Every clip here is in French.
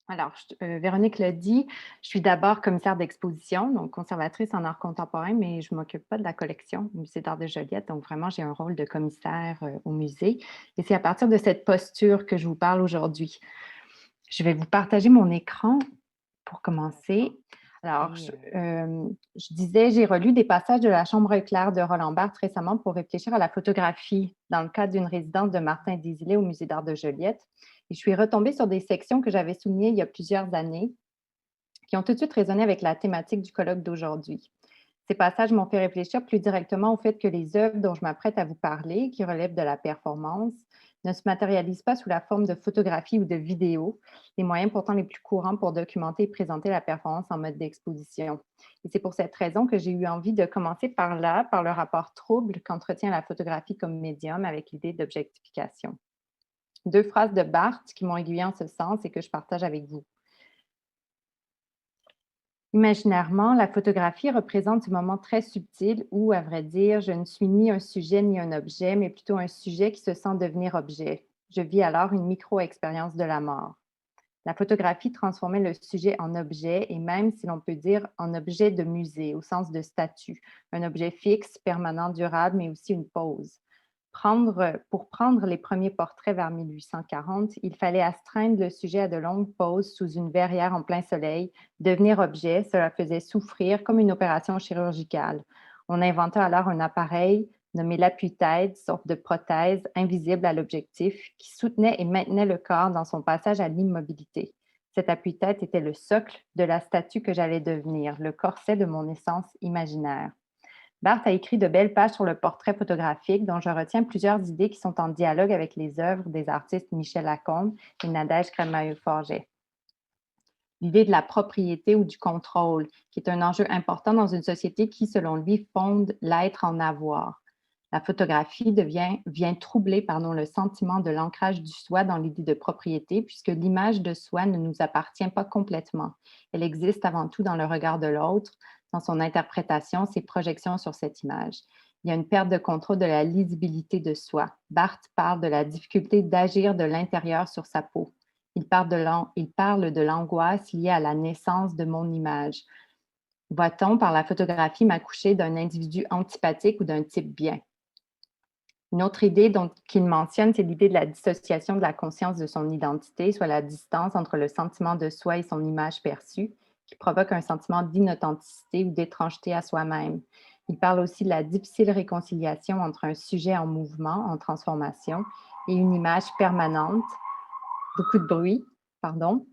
Alors, Véronique l'a dit, je suis d'abord commissaire d'exposition, donc conservatrice en art contemporain, mais je ne m'occupe pas de la collection au Musée d'art de Joliette. Donc, vraiment, j'ai un rôle de commissaire au musée. Et c'est à partir de cette posture que je vous parle aujourd'hui. Je vais vous partager mon écran pour commencer. Alors, Et je disais, j'ai relu des passages de La Chambre éclair de Roland Barthes récemment pour réfléchir à la photographie dans le cadre d'une résidence de Martin Désilets au Musée d'art de Joliette. Et je suis retombée sur des sections que j'avais soulignées il y a plusieurs années qui ont tout de suite résonné avec la thématique du colloque d'aujourd'hui. Ces passages m'ont fait réfléchir plus directement au fait que les œuvres dont je m'apprête à vous parler, qui relèvent de la performance, ne se matérialisent pas sous la forme de photographie ou de vidéo, les moyens pourtant les plus courants pour documenter et présenter la performance en mode d'exposition. Et c'est pour cette raison que j'ai eu envie de commencer par là, par le rapport trouble qu'entretient la photographie comme médium avec l'idée d'objectification. Deux phrases de Barthes qui m'ont aiguillée en ce sens et que je partage avec vous. Imaginairement, la photographie représente ce moment très subtil où, à vrai dire, je ne suis ni un sujet ni un objet, mais plutôt un sujet qui se sent devenir objet. Je vis alors une micro-expérience de la mort. La photographie transformait le sujet en objet et même, si l'on peut dire, en objet de musée, au sens de statut, un objet fixe, permanent, durable, mais aussi une pose. Pour prendre les premiers portraits vers 1840, il fallait astreindre le sujet à de longues pauses sous une verrière en plein soleil. Devenir objet, cela faisait souffrir comme une opération chirurgicale. On inventa alors un appareil nommé l'appui-tête, sorte de prothèse invisible à l'objectif, qui soutenait et maintenait le corps dans son passage à l'immobilité. Cet appui-tête était le socle de la statue que j'allais devenir, le corset de mon essence imaginaire. Barthes a écrit de belles pages sur le portrait photographique dont je retiens plusieurs idées qui sont en dialogue avec les œuvres des artistes Michel Lacombe et Nadège Crémailleux-Forget. L'idée de la propriété ou du contrôle, qui est un enjeu important dans une société qui, selon lui, fonde l'être en avoir. La photographie vient troubler le sentiment de l'ancrage du soi dans l'idée de propriété, puisque l'image de soi ne nous appartient pas complètement. Elle existe avant tout dans le regard de l'autre, dans son interprétation, ses projections sur cette image. Il y a une perte de contrôle de la lisibilité de soi. Barthes parle de la difficulté d'agir de l'intérieur sur sa peau. Il parle de l'angoisse liée à la naissance de mon image. Va-t-on, par la photographie, m'accoucher d'un individu antipathique ou d'un type bien? Une autre idée qu'il mentionne, c'est l'idée de la dissociation de la conscience de son identité, soit la distance entre le sentiment de soi et son image perçue, qui provoque un sentiment d'inauthenticité ou d'étrangeté à soi-même. Il parle aussi de la difficile réconciliation entre un sujet en mouvement, en transformation, et une image permanente, beaucoup de bruit, pardon.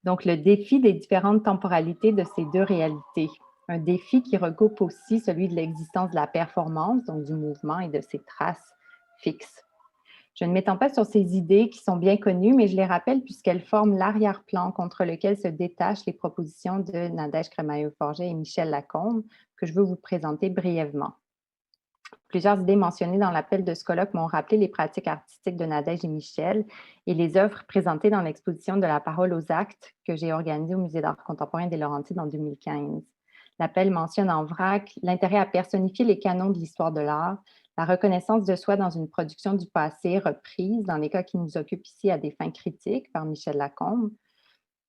Donc, le défi des différentes temporalités de ces deux réalités. Un défi qui regroupe aussi celui de l'existence de la performance, donc du mouvement et de ses traces fixes. Je ne m'étends pas sur ces idées qui sont bien connues, mais je les rappelle puisqu'elles forment l'arrière-plan contre lequel se détachent les propositions de Nadège Crémailleux-Forget et Michel Lacombe, que je veux vous présenter brièvement. Plusieurs idées mentionnées dans l'appel de ce colloque m'ont rappelé les pratiques artistiques de Nadège et Michel et les œuvres présentées dans l'exposition de la parole aux actes que j'ai organisée au Musée d'art contemporain des Laurentides en 2015. L'appel mentionne en vrac l'intérêt à personnifier les canons de l'histoire de l'art, la reconnaissance de soi dans une production du passé reprise, dans les cas qui nous occupent ici à des fins critiques par Michel Lacombe,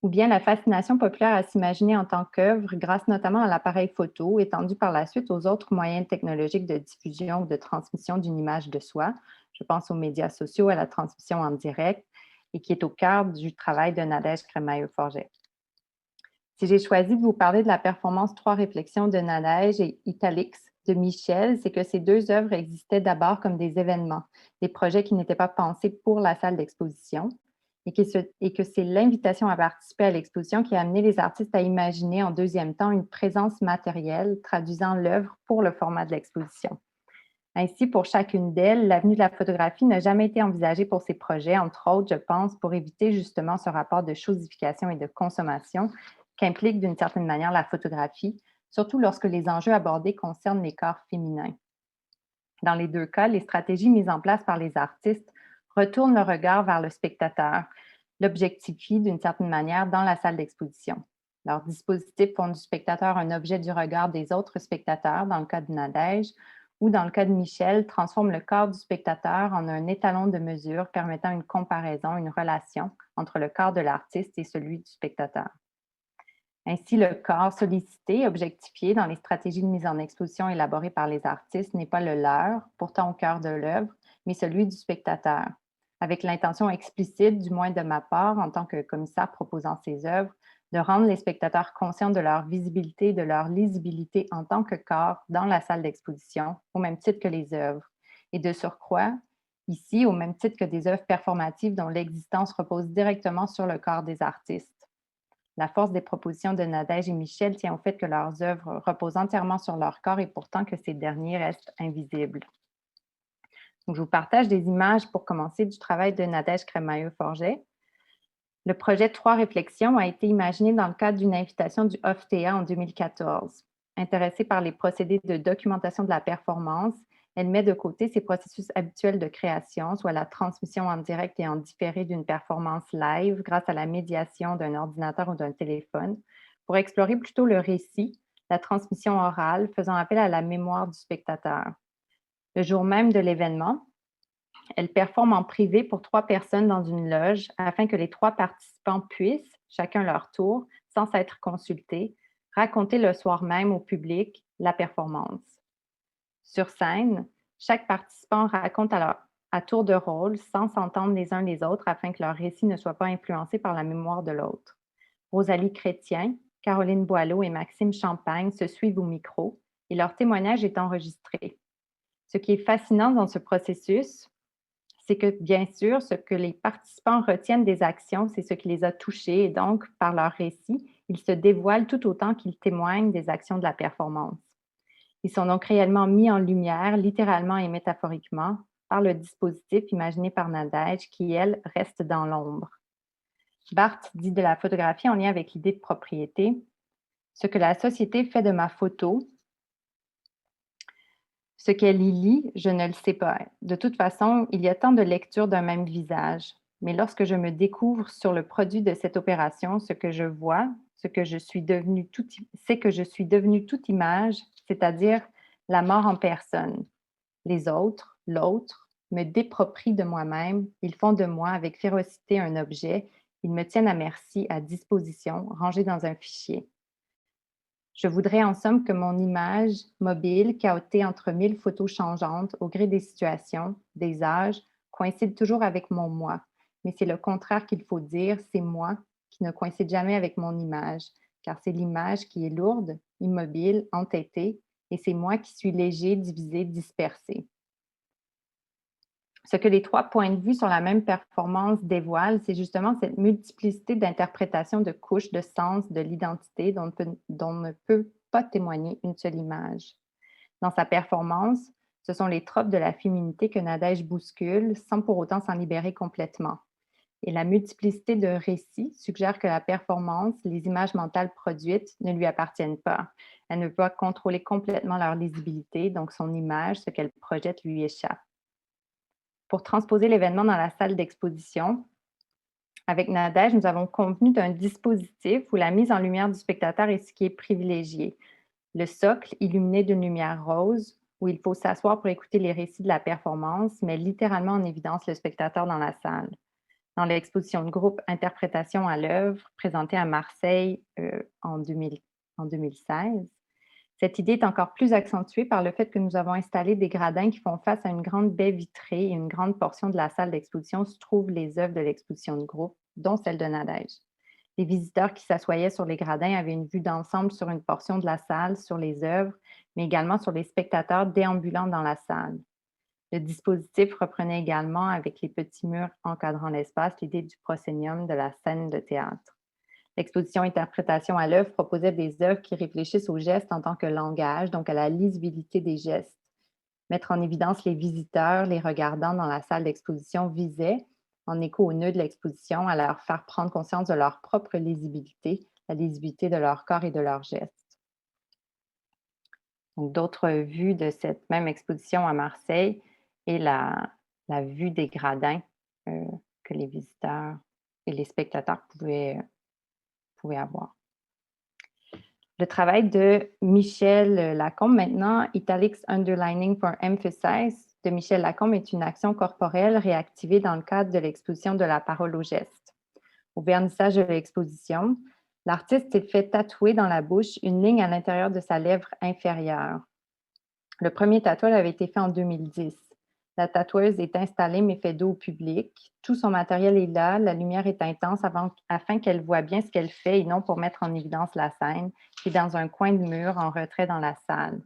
ou bien la fascination populaire à s'imaginer en tant qu'œuvre grâce notamment à l'appareil photo, étendue par la suite aux autres moyens technologiques de diffusion ou de transmission d'une image de soi. Je pense aux médias sociaux, à la transmission en direct, et qui est au cœur du travail de Nadège Crémailleux-Forget. Si j'ai choisi de vous parler de la performance Trois réflexions de Nadège et Italix de Michel, c'est que ces deux œuvres existaient d'abord comme des événements, des projets qui n'étaient pas pensés pour la salle d'exposition, et que c'est l'invitation à participer à l'exposition qui a amené les artistes à imaginer en deuxième temps une présence matérielle traduisant l'œuvre pour le format de l'exposition. Ainsi, pour chacune d'elles, l'avenue de la photographie n'a jamais été envisagée pour ces projets, entre autres, je pense, pour éviter justement ce rapport de chosification et de consommation qu'implique d'une certaine manière la photographie, surtout lorsque les enjeux abordés concernent les corps féminins. Dans les deux cas, les stratégies mises en place par les artistes retournent le regard vers le spectateur, l'objectifient d'une certaine manière dans la salle d'exposition. Leurs dispositifs font du spectateur un objet du regard des autres spectateurs, dans le cas de Nadège, ou dans le cas de Michel, transforme le corps du spectateur en un étalon de mesure permettant une comparaison, une relation entre le corps de l'artiste et celui du spectateur. Ainsi, le corps sollicité, objectifié dans les stratégies de mise en exposition élaborées par les artistes n'est pas le leur, pourtant au cœur de l'œuvre, mais celui du spectateur, avec l'intention explicite, du moins de ma part, en tant que commissaire proposant ces œuvres, de rendre les spectateurs conscients de leur visibilité et de leur lisibilité en tant que corps dans la salle d'exposition, au même titre que les œuvres. Et de surcroît, ici, au même titre que des œuvres performatives dont l'existence repose directement sur le corps des artistes. La force des propositions de Nadège et Michel tient au fait que leurs œuvres reposent entièrement sur leur corps et pourtant que ces derniers restent invisibles. Donc, je vous partage des images pour commencer du travail de Nadège Crémailleux-Forget. Le projet Trois réflexions a été imaginé dans le cadre d'une invitation du OFTEA en 2014. Intéressée par les procédés de documentation de la performance, elle met de côté ses processus habituels de création, soit la transmission en direct et en différé d'une performance live grâce à la médiation d'un ordinateur ou d'un téléphone, pour explorer plutôt le récit, la transmission orale, faisant appel à la mémoire du spectateur. Le jour même de l'événement, elle performe en privé pour 3 personnes dans une loge afin que les 3 participants puissent, chacun leur tour, sans s'être consultés, raconter le soir même au public la performance. Sur scène, chaque participant raconte à tour de rôle sans s'entendre les uns les autres afin que leur récit ne soit pas influencé par la mémoire de l'autre. Rosalie Chrétien, Caroline Boileau et Maxime Champagne se suivent au micro et leur témoignage est enregistré. Ce qui est fascinant dans ce processus, c'est que, bien sûr, ce que les participants retiennent des actions, c'est ce qui les a touchés et donc, par leur récit, ils se dévoilent tout autant qu'ils témoignent des actions de la performance. Ils sont donc réellement mis en lumière, littéralement et métaphoriquement, par le dispositif imaginé par Nadège qui, elle, reste dans l'ombre. Barthes dit de la photographie en lien avec l'idée de propriété: ce que la société fait de ma photo, ce qu'elle y lit, je ne le sais pas. De toute façon, il y a tant de lectures d'un même visage. Mais lorsque je me découvre sur le produit de cette opération, ce que je vois, c'est que je suis devenue toute image, c'est-à-dire la mort en personne. Les autres, l'autre, me déproprient de moi-même, ils font de moi avec férocité un objet, ils me tiennent à merci, à disposition, rangé dans un fichier. Je voudrais en somme que mon image mobile, cahotée entre 1000 photos changeantes au gré des situations, des âges, coïncide toujours avec mon moi. Mais c'est le contraire qu'il faut dire, c'est moi qui ne coïncide jamais avec mon image, car c'est l'image qui est lourde, immobile, entêtée, et c'est moi qui suis léger, divisé, dispersé. Ce que les 3 points de vue sur la même performance dévoilent, c'est justement cette multiplicité d'interprétations de couches, de sens, de l'identité dont ne peut pas témoigner une seule image. Dans sa performance, ce sont les tropes de la féminité que Nadège bouscule sans pour autant s'en libérer complètement. Et la multiplicité de récits suggère que la performance, les images mentales produites ne lui appartiennent pas. Elle ne peut pas contrôler complètement leur lisibilité, donc son image, ce qu'elle projette, lui échappe. Pour transposer l'événement dans la salle d'exposition, avec Nadège, nous avons convenu d'un dispositif où la mise en lumière du spectateur est ce qui est privilégié. Le socle, illuminé d'une lumière rose, où il faut s'asseoir pour écouter les récits de la performance, met littéralement en évidence le spectateur dans la salle. Dans l'exposition de groupe Interprétation à l'œuvre, présentée à Marseille en 2016, cette idée est encore plus accentuée par le fait que nous avons installé des gradins qui font face à une grande baie vitrée et une grande portion de la salle d'exposition où se trouvent les œuvres de l'exposition de groupe, dont celle de Nadège. Les visiteurs qui s'assoyaient sur les gradins avaient une vue d'ensemble sur une portion de la salle, sur les œuvres, mais également sur les spectateurs déambulant dans la salle. Le dispositif reprenait également, avec les petits murs encadrant l'espace, l'idée du proscénium de la scène de théâtre. L'exposition Interprétation à l'œuvre proposait des œuvres qui réfléchissent aux gestes en tant que langage, donc à la lisibilité des gestes. Mettre en évidence les visiteurs, les regardants dans la salle d'exposition visait, en écho au nœud de l'exposition, à leur faire prendre conscience de leur propre lisibilité, la lisibilité de leur corps et de leurs gestes. Donc, d'autres vues de cette même exposition à Marseille et la vue des gradins que les visiteurs et les spectateurs pouvaient avoir. Le travail de Michel Lacombe maintenant, Italics Underlining for Emphasis de Michel Lacombe est une action corporelle réactivée dans le cadre de l'exposition de la parole au geste. Au vernissage de l'exposition, l'artiste s'est fait tatouer dans la bouche une ligne à l'intérieur de sa lèvre inférieure. Le premier tatouage avait été fait en 2010. La tatoueuse est installée mais fait dos au public. Tout son matériel est là, la lumière est intense afin qu'elle voit bien ce qu'elle fait et non pour mettre en évidence la scène, qui est dans un coin de mur en retrait dans la salle.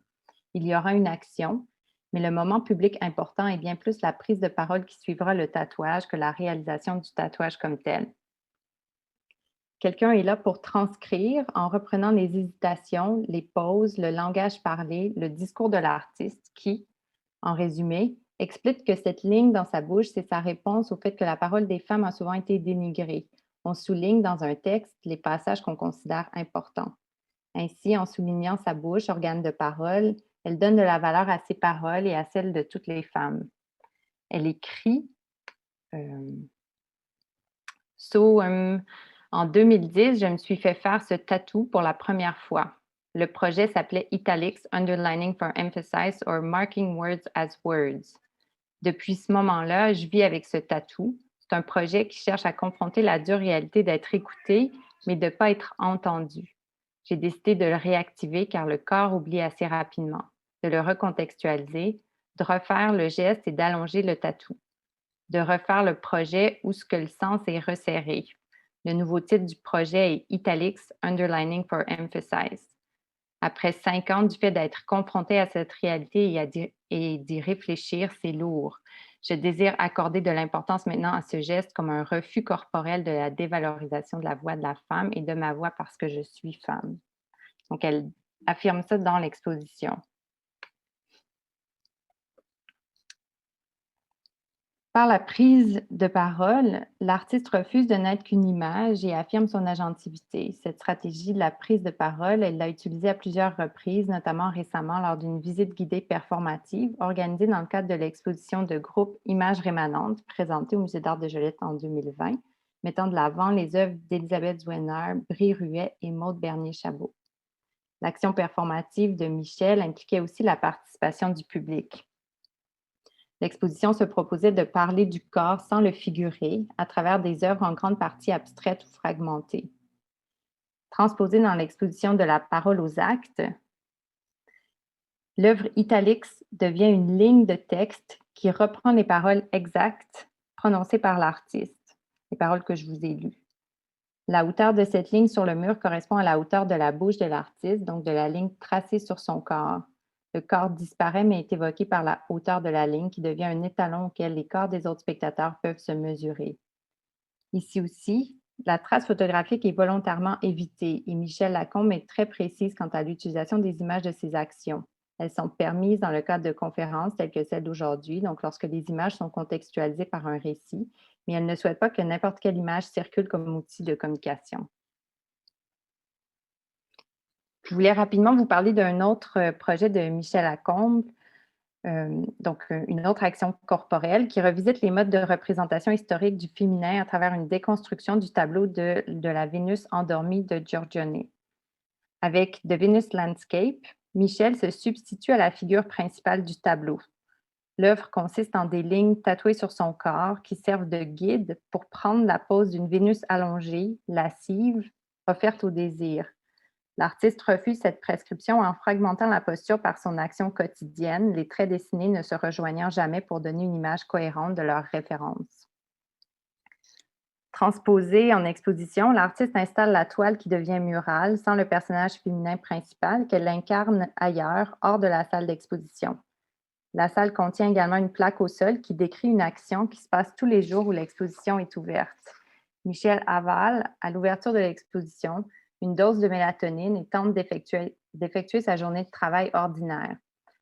Il y aura une action, mais le moment public important est bien plus la prise de parole qui suivra le tatouage que la réalisation du tatouage comme tel. Quelqu'un est là pour transcrire en reprenant les hésitations, les pauses, le langage parlé, le discours de l'artiste qui, en résumé, explique que cette ligne dans sa bouche, c'est sa réponse au fait que la parole des femmes a souvent été dénigrée. On souligne dans un texte les passages qu'on considère importants. Ainsi, en soulignant sa bouche, organe de parole, elle donne de la valeur à ses paroles et à celles de toutes les femmes. Elle écrit en 2010, je me suis fait faire ce tatou pour la première fois. Le projet s'appelait Italics Underlining for Emphasis or Marking Words as Words. Depuis ce moment-là, je vis avec ce tatou. C'est un projet qui cherche à confronter la dure réalité d'être écouté, mais de ne pas être entendu. J'ai décidé de le réactiver car le corps oublie assez rapidement, de le recontextualiser, de refaire le geste et d'allonger le tatou, de refaire le projet où ce que le sens est resserré. Le nouveau titre du projet est Italics Underlining for Emphasis. Après 5 ans du fait d'être confronté à cette réalité et d'y réfléchir, c'est lourd. Je désire accorder de l'importance maintenant à ce geste comme un refus corporel de la dévalorisation de la voix de la femme et de ma voix parce que je suis femme. Donc, elle affirme ça dans l'exposition. Par la prise de parole, l'artiste refuse de n'être qu'une image et affirme son agentivité. Cette stratégie de la prise de parole, elle l'a utilisée à plusieurs reprises, notamment récemment lors d'une visite guidée performative organisée dans le cadre de l'exposition de groupe Images rémanentes présentée au Musée d'art de Joliette en 2020, mettant de l'avant les œuvres d'Elisabeth Zwenner, Brie Ruet et Maude Bernier-Chabot. L'action performative de Michel impliquait aussi la participation du public. L'exposition se proposait de parler du corps sans le figurer à travers des œuvres en grande partie abstraites ou fragmentées. Transposée dans l'exposition de la parole aux actes, l'œuvre Italics devient une ligne de texte qui reprend les paroles exactes prononcées par l'artiste, les paroles que je vous ai lues. La hauteur de cette ligne sur le mur correspond à la hauteur de la bouche de l'artiste, donc de la ligne tracée sur son corps. Le corps disparaît, mais est évoqué par la hauteur de la ligne qui devient un étalon auquel les corps des autres spectateurs peuvent se mesurer. Ici aussi, la trace photographique est volontairement évitée et Michel Lacombe est très précise quant à l'utilisation des images de ses actions. Elles sont permises dans le cadre de conférences telles que celle d'aujourd'hui, donc lorsque les images sont contextualisées par un récit, mais elle ne souhaite pas que n'importe quelle image circule comme outil de communication. Je voulais rapidement vous parler d'un autre projet de Michel Lacombe, une autre action corporelle qui revisite les modes de représentation historique du féminin à travers une déconstruction du tableau de la Vénus endormie de Giorgione. Avec The Venus Landscape, Michel se substitue à la figure principale du tableau. L'œuvre consiste en des lignes tatouées sur son corps qui servent de guide pour prendre la pose d'une Vénus allongée, lascive, offerte au désir. L'artiste refuse cette prescription en fragmentant la posture par son action quotidienne, les traits dessinés ne se rejoignant jamais pour donner une image cohérente de leur référence. Transposée en exposition, l'artiste installe la toile qui devient murale sans le personnage féminin principal qu'elle incarne ailleurs, hors de la salle d'exposition. La salle contient également une plaque au sol qui décrit une action qui se passe tous les jours où l'exposition est ouverte. Michel avale, à l'ouverture de l'exposition, une dose de mélatonine et tente d'effectuer sa journée de travail ordinaire.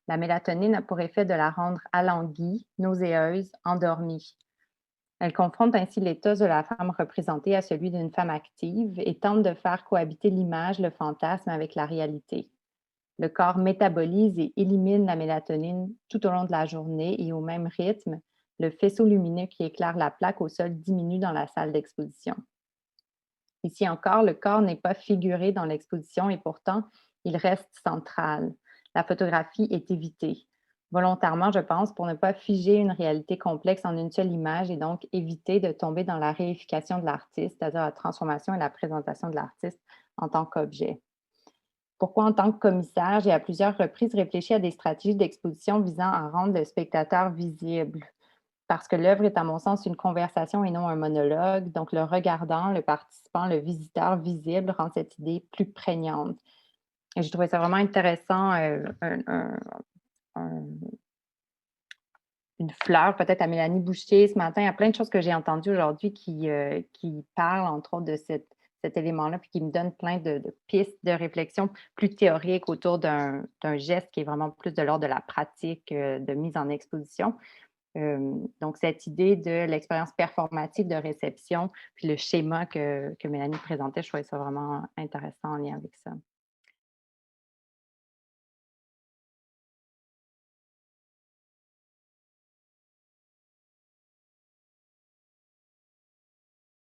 La mélatonine a pour effet de la rendre alanguie, nauséeuse, endormie. Elle confronte ainsi l'état de la femme représentée à celui d'une femme active et tente de faire cohabiter l'image, le fantasme avec la réalité. Le corps métabolise et élimine la mélatonine tout au long de la journée et au même rythme, le faisceau lumineux qui éclaire la plaque au sol diminue dans la salle d'exposition. Ici encore, le corps n'est pas figuré dans l'exposition et pourtant, il reste central. La photographie est évitée. Volontairement, je pense, pour ne pas figer une réalité complexe en une seule image et donc éviter de tomber dans la réification de l'artiste, c'est-à-dire la transformation et la présentation de l'artiste en tant qu'objet. Pourquoi, en tant que commissaire, j'ai à plusieurs reprises réfléchi à des stratégies d'exposition visant à rendre le spectateur visible. Parce que l'œuvre est, à mon sens, une conversation et non un monologue. Donc, le regardant, le participant, le visiteur visible rend cette idée plus prégnante. Et je trouvais ça vraiment intéressant, un une fleur peut-être à Mélanie Boucher ce matin. Il y a plein de choses que j'ai entendues aujourd'hui qui parlent entre autres de cet élément-là, puis qui me donnent plein de pistes de réflexion plus théoriques autour d'un geste qui est vraiment plus de l'ordre de la pratique, de mise en exposition. Donc cette idée de l'expérience performative de réception, puis le schéma que Mélanie présentait, je trouvais ça vraiment intéressant en lien avec ça.